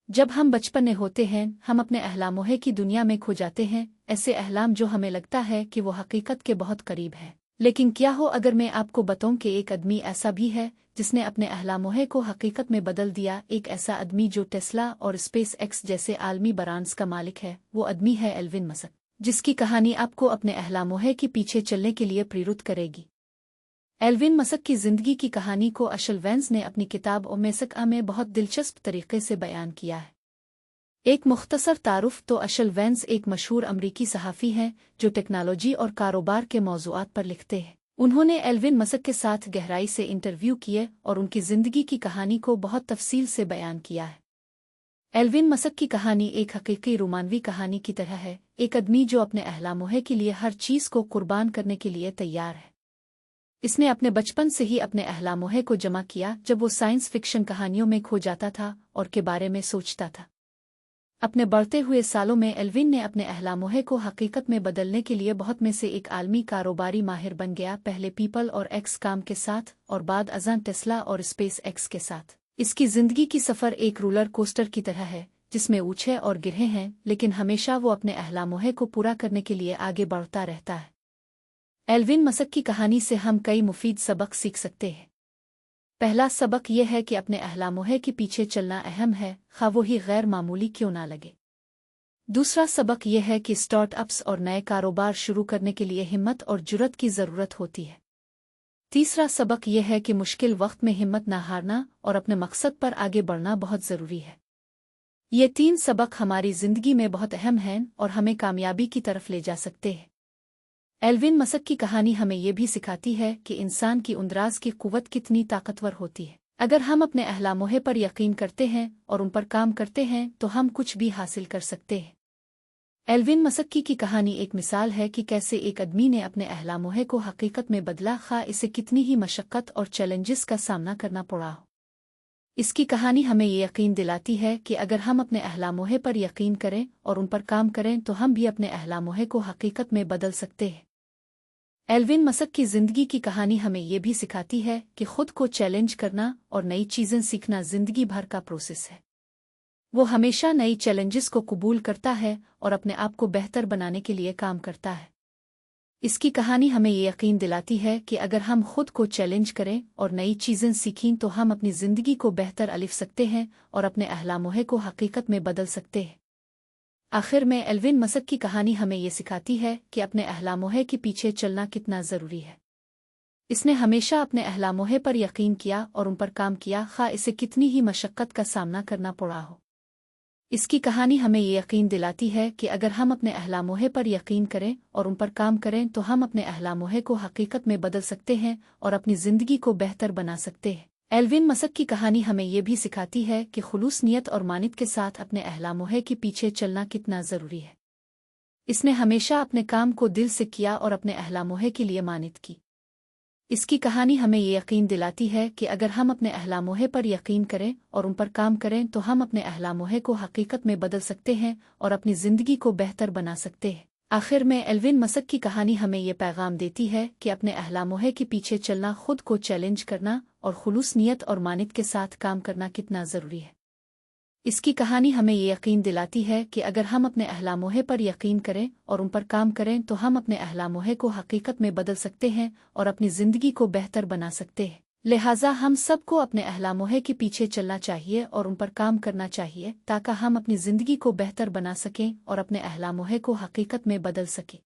جب ہم بچپن میں ہوتے ہیں ہم اپنے احلاموہے کی دنیا میں کھو جاتے ہیں، ایسے احلام جو ہمیں لگتا ہے کہ وہ حقیقت کے بہت قریب ہے۔ لیکن کیا ہو اگر میں آپ کو بتاؤں کہ ایک آدمی ایسا بھی ہے جس نے اپنے احلاموہے کو حقیقت میں بدل دیا، ایک ایسا آدمی جو ٹیسلا اور اسپیس ایکس جیسے عالمی برانڈز کا مالک ہے، وہ آدمی ہے ایلون مسک، جس کی کہانی آپ کو اپنے احلاموہے کے پیچھے چلنے کے لیے پریرت کرے گی۔ ایلون مسک کی زندگی کی کہانی کو اشل وینز نے اپنی کتاب مسک میں بہت دلچسپ طریقے سے بیان کیا ہے۔ ایک مختصر تعارف تو اشل وینز ایک مشہور امریکی صحافی ہیں جو ٹیکنالوجی اور کاروبار کے موضوعات پر لکھتے ہیں۔ انہوں نے ایلون مسک کے ساتھ گہرائی سے انٹرویو کیے اور ان کی زندگی کی کہانی کو بہت تفصیل سے بیان کیا ہے۔ ایلون مسک کی کہانی ایک حقیقی رومانوی کہانی کی طرح ہے، ایک آدمی جو اپنے احلاموہے کے لیے ہر چیز کو قربان کرنے کے لیے تیار ہے۔ اس نے اپنے بچپن سے ہی اپنے احلاموہے کو جمع کیا جب وہ سائنس فکشن کہانیوں میں کھو جاتا تھا اور کے بارے میں سوچتا تھا۔ اپنے بڑھتے ہوئے سالوں میں ایلون نے اپنے احلاموہے کو حقیقت میں بدلنے کے لیے بہت میں سے ایک عالمی کاروباری ماہر بن گیا، پہلے پیپل اور ایکس کام کے ساتھ اور بعد ازاں ٹیسلا اور اسپیس ایکس کے ساتھ۔ اس کی زندگی کی سفر ایک رولر کوسٹر کی طرح ہے جس میں اونچے اور گرہیں ہیں، لیکن ہمیشہ وہ اپنے احلاموہے کو پورا کرنے کے لیے آگے بڑھتا رہتا ہے۔ ایلون مسک کی کہانی سے ہم کئی مفید سبق سیکھ سکتے ہیں۔ پہلا سبق یہ ہے کہ اپنے احلاموہے کے پیچھے چلنا اہم ہے، خواہ وہی غیر معمولی کیوں نہ لگے۔ دوسرا سبق یہ ہے کہ اسٹارٹ اپس اور نئے کاروبار شروع کرنے کے لیے ہمت اور جرأت کی ضرورت ہوتی ہے۔ تیسرا سبق یہ ہے کہ مشکل وقت میں ہمت نہ ہارنا اور اپنے مقصد پر آگے بڑھنا بہت ضروری ہے۔ یہ تین سبق ہماری زندگی میں بہت اہم ہیں اور ہمیں کامیابی کی طرف لے جا سکتے ہیں۔ ایلون مسک کی کہانی ہمیں یہ بھی سکھاتی ہے کہ انسان کی اندراز کی قوت کتنی طاقتور ہوتی ہے۔ اگر ہم اپنے احلاموہے پر یقین کرتے ہیں اور ان پر کام کرتے ہیں تو ہم کچھ بھی حاصل کر سکتے ہیں۔ ایلون مسک کی کہانی ایک مثال ہے کہ کیسے ایک آدمی نے اپنے احلاموہے کو حقیقت میں بدلا، خواہ اسے کتنی ہی مشقت اور چیلنجز کا سامنا کرنا پڑا ہو۔ اس کی کہانی ہمیں یہ یقین دلاتی ہے کہ اگر ہم اپنے احلاموہے پر یقین کریں اور ان پر کام کریں تو ہم بھی اپنے احلاموہے کو حقیقت میں بدل سکتے ہیں۔ ایلون مسک کی زندگی کی کہانی ہمیں یہ بھی سکھاتی ہے کہ خود کو چیلنج کرنا اور نئی چیزیں سیکھنا زندگی بھر کا پروسیس ہے۔ وہ ہمیشہ نئی چیلنجز کو قبول کرتا ہے اور اپنے آپ کو بہتر بنانے کے لیے کام کرتا ہے۔ اس کی کہانی ہمیں یہ یقین دلاتی ہے کہ اگر ہم خود کو چیلنج کریں اور نئی چیزیں سیکھیں تو ہم اپنی زندگی کو بہتر الف سکتے ہیں اور اپنے احلاموہے کو حقیقت میں بدل سکتے ہیں۔ آخر میں ایلون مسک کی کہانی ہمیں یہ سکھاتی ہے کہ اپنے احلاموہے کے پیچھے چلنا کتنا ضروری ہے۔ اس نے ہمیشہ اپنے احلاموہے پر یقین کیا اور ان پر کام کیا، خواہ اسے کتنی ہی مشقت کا سامنا کرنا پڑا ہو۔ اس کی کہانی ہمیں یہ یقین دلاتی ہے کہ اگر ہم اپنے احلاموہے پر یقین کریں اور ان پر کام کریں تو ہم اپنے احلاموہے کو حقیقت میں بدل سکتے ہیں اور اپنی زندگی کو بہتر بنا سکتے ہیں۔ ایلون مسک کی کہانی ہمیں یہ بھی سکھاتی ہے کہ خلوص نیت اور مانت کے ساتھ اپنے احلاموہے کے پیچھے چلنا کتنا ضروری ہے۔ اس نے ہمیشہ اپنے کام کو دل سے کیا اور اپنے احلاموہے کے لیے مانت کی۔ اس کی کہانی ہمیں یہ یقین دلاتی ہے کہ اگر ہم اپنے احلاموہے پر یقین کریں اور ان پر کام کریں تو ہم اپنے احلاموہے کو حقیقت میں بدل سکتے ہیں اور اپنی زندگی کو بہتر بنا سکتے ہیں۔ آخر میں ایلون مسک کی کہانی ہمیں یہ پیغام دیتی ہے کہ اپنے احلاموہے کے پیچھے چلنا، خود کو چیلنج کرنا اور خلوص نیت اور مانت کے ساتھ کام کرنا کتنا ضروری ہے۔ اس کی کہانی ہمیں یہ یقین دلاتی ہے کہ اگر ہم اپنے احلاموہے پر یقین کریں اور ان پر کام کریں تو ہم اپنے احلاموہے کو حقیقت میں بدل سکتے ہیں اور اپنی زندگی کو بہتر بنا سکتے ہیں۔ لہٰذا ہم سب کو اپنے احلاموہے کے پیچھے چلنا چاہیے اور ان پر کام کرنا چاہیے تاکہ ہم اپنی زندگی کو بہتر بنا سکیں اور اپنے احلاموہے کو حقیقت میں بدل سکیں۔